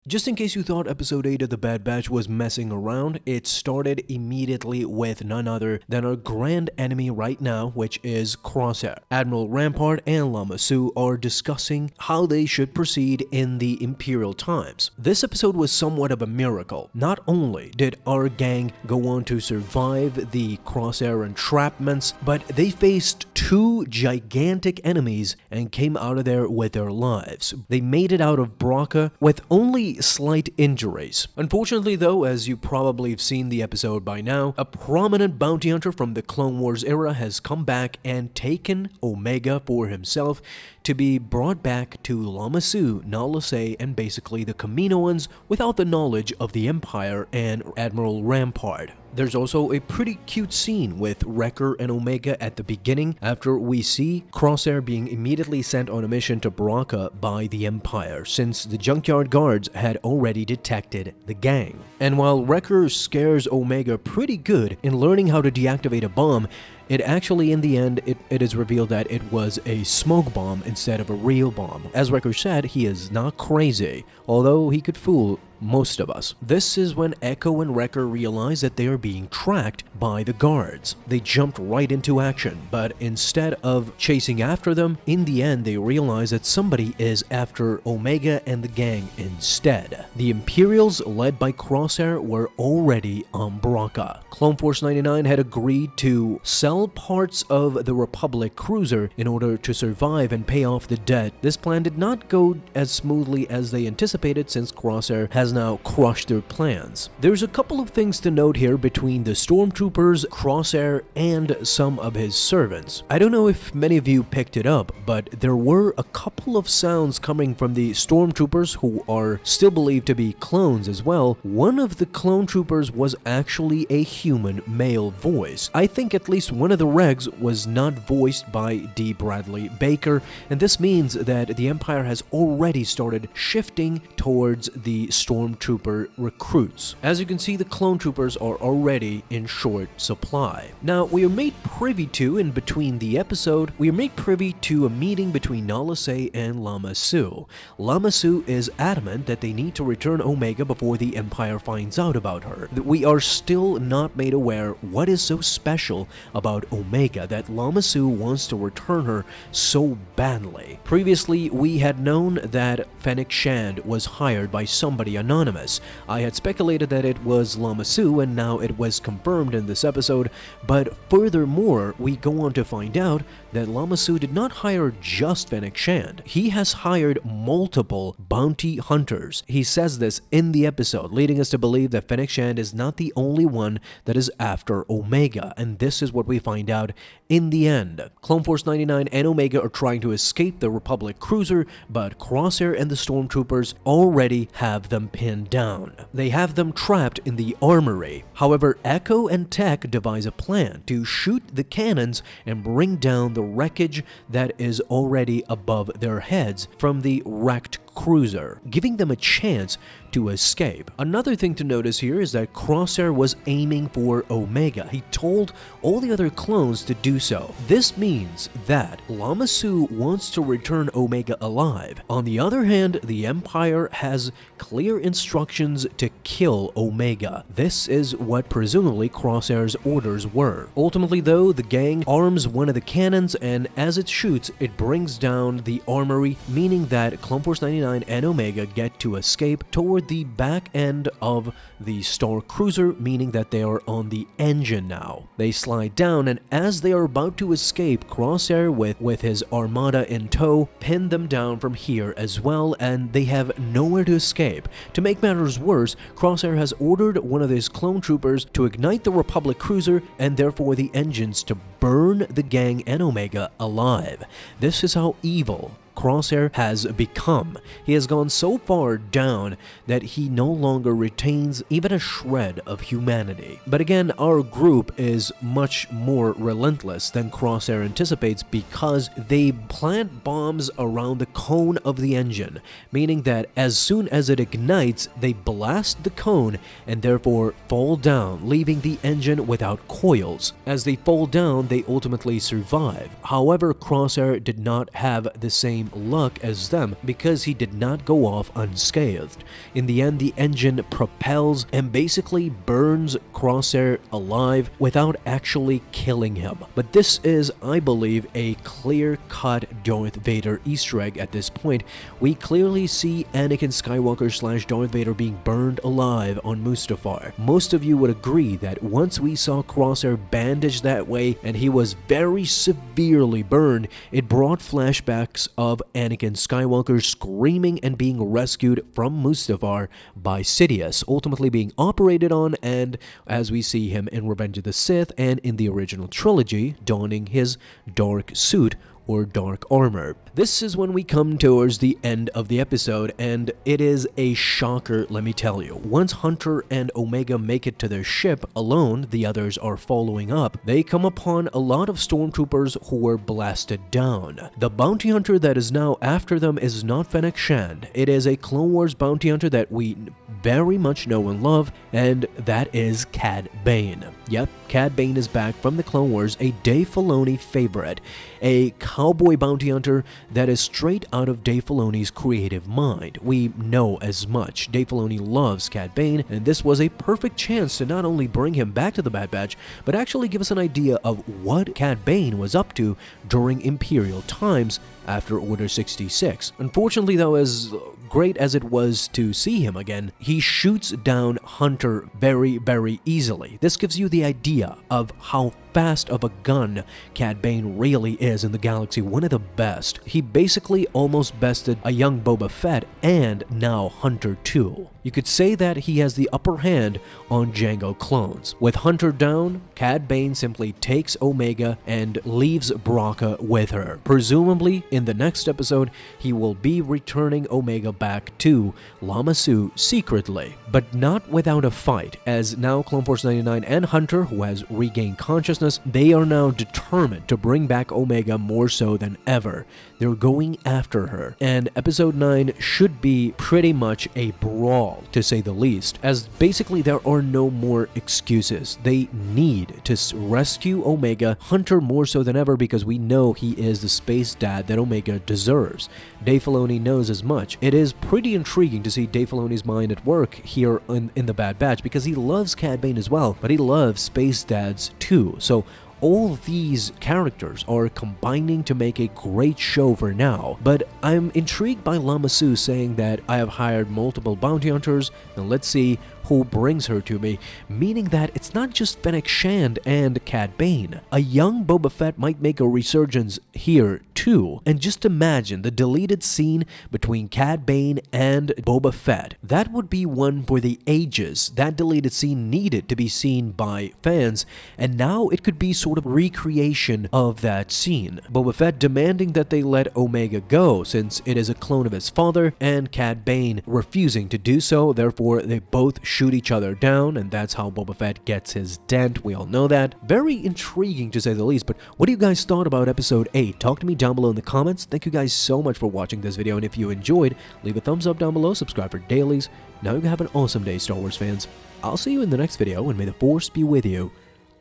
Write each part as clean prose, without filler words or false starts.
Just in case you thought episode 8 of The Bad Batch was messing around, it started immediately with none other than our grand enemy right now, which is Crosshair. Admiral Rampart and Lama Su are discussing how they should proceed in the Imperial times. This episode was somewhat of a miracle. Not only did our gang go on to survive the Crosshair entrapments, but they faced two gigantic enemies and came out of there with their lives. They made it out of Bracca with only slight injuries. Unfortunately though, as you probably have seen the episode by now, a prominent bounty hunter from the Clone Wars era has come back and taken Omega for himself to be brought back to Lama Su, Nala Se, and basically the Kaminoans without the knowledge of the Empire and Admiral Rampart. There's also a pretty cute scene with Wrecker and Omega at the beginning after we see Crosshair being immediately sent on a mission to Bracca by the Empire, since the junkyard guards had already detected the gang. And while Wrecker scares Omega pretty good in learning how to deactivate a bomb, it actually, in the end, it is revealed that it was a smoke bomb instead of a real bomb. As Wrecker said, he is not crazy, although he could fool most of us. This is when Echo and Wrecker realize that they are being tracked by the guards. They jumped right into action, but instead of chasing after them, in the end they realize that somebody is after Omega and the gang instead. The Imperials, led by Crosshair, were already on Bracca. Clone Force 99 had agreed to sell parts of the Republic cruiser in order to survive and pay off the debt. This plan did not go as smoothly as they anticipated, since Crosshair has now crushed their plans. There's a couple of things to note here between the stormtroopers, Crosshair, and some of his servants. I don't know if many of you picked it up, but there were a couple of sounds coming from the stormtroopers, who are still believed to be clones as well. One of the clone troopers was actually a human male voice. I think at least one of the regs was not voiced by D. Bradley Baker, and this means that the Empire has already started shifting towards the stormtrooper recruits. As you can see, the clone troopers are already in short supply. Now, we are made privy to, in between the episode, we are made privy to a meeting between Nala Se and Lama Su. Lama Su is adamant that they need to return Omega before the Empire finds out about her. We are still not made aware what is so special about Omega that Lama Su wants to return her so badly. Previously, we had known that Fennec Shand was hired by somebody anonymous. I had speculated that it was Lama Su, and now it was confirmed in this episode, but furthermore, we go on to find out that Lama Su did not hire just Fennec Shand. He has hired multiple bounty hunters. He says this in the episode, leading us to believe that Fennec Shand is not the only one that is after Omega, and this is what we find out in the end. Clone Force 99 and Omega are trying to escape the Republic cruiser, but Crosshair and the stormtroopers already have them pinned down. They have them trapped in the armory. However, Echo and Tech devise a plan to shoot the cannons and bring down the wreckage that is already above their heads from the wrecked cruiser, giving them a chance to escape. Another thing to notice here is that Crosshair was aiming for Omega. He told all the other clones to do so. This means that Lama Su wants to return Omega alive. On the other hand, the Empire has clear instructions to kill Omega. This is what presumably Crosshair's orders were. Ultimately though, the gang arms one of the cannons, and as it shoots, it brings down the armory, meaning that Clone Force 99 and Omega get to escape toward the back end of the Star Cruiser, meaning that they are on the engine now. They slide down, and as they are about to escape, Crosshair with his armada in tow pin them down from here as well, and they have nowhere to escape. To make matters worse, Crosshair has ordered one of his clone troopers to ignite the Republic cruiser and therefore the engines to burn the gang and Omega alive. This is how evil Crosshair has become. He has gone so far down that he no longer retains even a shred of humanity. But again, our group is much more relentless than Crosshair anticipates, because they plant bombs around the cone of the engine, meaning that as soon as it ignites, they blast the cone and therefore fall down, leaving the engine without coils. As they fall down, they ultimately survive. However, Crosshair did not have the same same luck as them because he did not go off unscathed. In the end, the engine propels and basically burns Crosshair alive without actually killing him. But this is, I believe, a clear-cut Darth Vader Easter egg at this point. We clearly see Anakin Skywalker / Darth Vader being burned alive on Mustafar. Most of you would agree that once we saw Crosshair bandaged that way and he was very severely burned, it brought flashbacks of Anakin Skywalker screaming and being rescued from Mustafar by Sidious, ultimately being operated on, and as we see him in Revenge of the Sith and in the original trilogy, donning his dark suit or dark armor. This is when we come towards the end of the episode, and it is a shocker, let me tell you. Once Hunter and Omega make it to their ship alone, the others are following up, they come upon a lot of stormtroopers who were blasted down. The bounty hunter that is now after them is not Fennec Shand. It is a Clone Wars bounty hunter that we very much know and love, and that is CAD Bane. Yep, CAD Bane is back from the Clone Wars, a Dave Filoni favorite, a cowboy bounty hunter that is straight out of Dave Filoni's creative mind. We know as much. Dave Filoni loves CAD Bane, and this was a perfect chance to not only bring him back to the Bad Batch, but actually give us an idea of what CAD Bane was up to during Imperial times after Order 66. Unfortunately, though, as great as it was to see him again, he shoots down Hunter very, very easily. This gives you the idea of how fast of a gun CAD Bane really is in the galaxy, one of the best. He basically almost bested a young Boba Fett and now Hunter too. You could say that he has the upper hand on Jango clones. With Hunter down, CAD Bane simply takes Omega and leaves Braca with her. Presumably, in the next episode, he will be returning Omega back to Lama Su secretly, but not without a fight, as now Clone Force 99 and Hunter, who has regained consciousness, they are now determined to bring back Omega more so than ever. They're going after her, and episode 9 should be pretty much a brawl, to say the least, as basically there are no more excuses. They need to rescue Omega, Hunter more so than ever, because we know he is the space dad that Omega deserves. Dave Filoni knows as much. It is pretty intriguing to see Dave Filoni's mind at work here in the Bad Batch, because he loves CAD Bane as well, but he loves space dads too. So all these characters are combining to make a great show for now, but I'm intrigued by Lama Su saying that I have hired multiple bounty hunters, and let's see who brings her to me, meaning that it's not just Fennec Shand and CAD Bane. A young Boba Fett might make a resurgence here too, and just imagine the deleted scene between CAD Bane and Boba Fett. That would be one for the ages. That deleted scene needed to be seen by fans, and now it could be sort of recreation of that scene. Boba Fett demanding that they let Omega go since it is a clone of his father, and CAD Bane refusing to do so, therefore they both shoot each other down, and that's how Boba Fett gets his dent. We all know that. Very intriguing to say the least, but what do you guys thought about episode 8? Talk to me down below in the comments. Thank you guys so much for watching this video, and if you enjoyed, leave a thumbs up down below, subscribe for dailies. Now you have an awesome day, Star Wars fans. I'll see you in the next video, and may the Force be with you.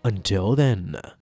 Until then.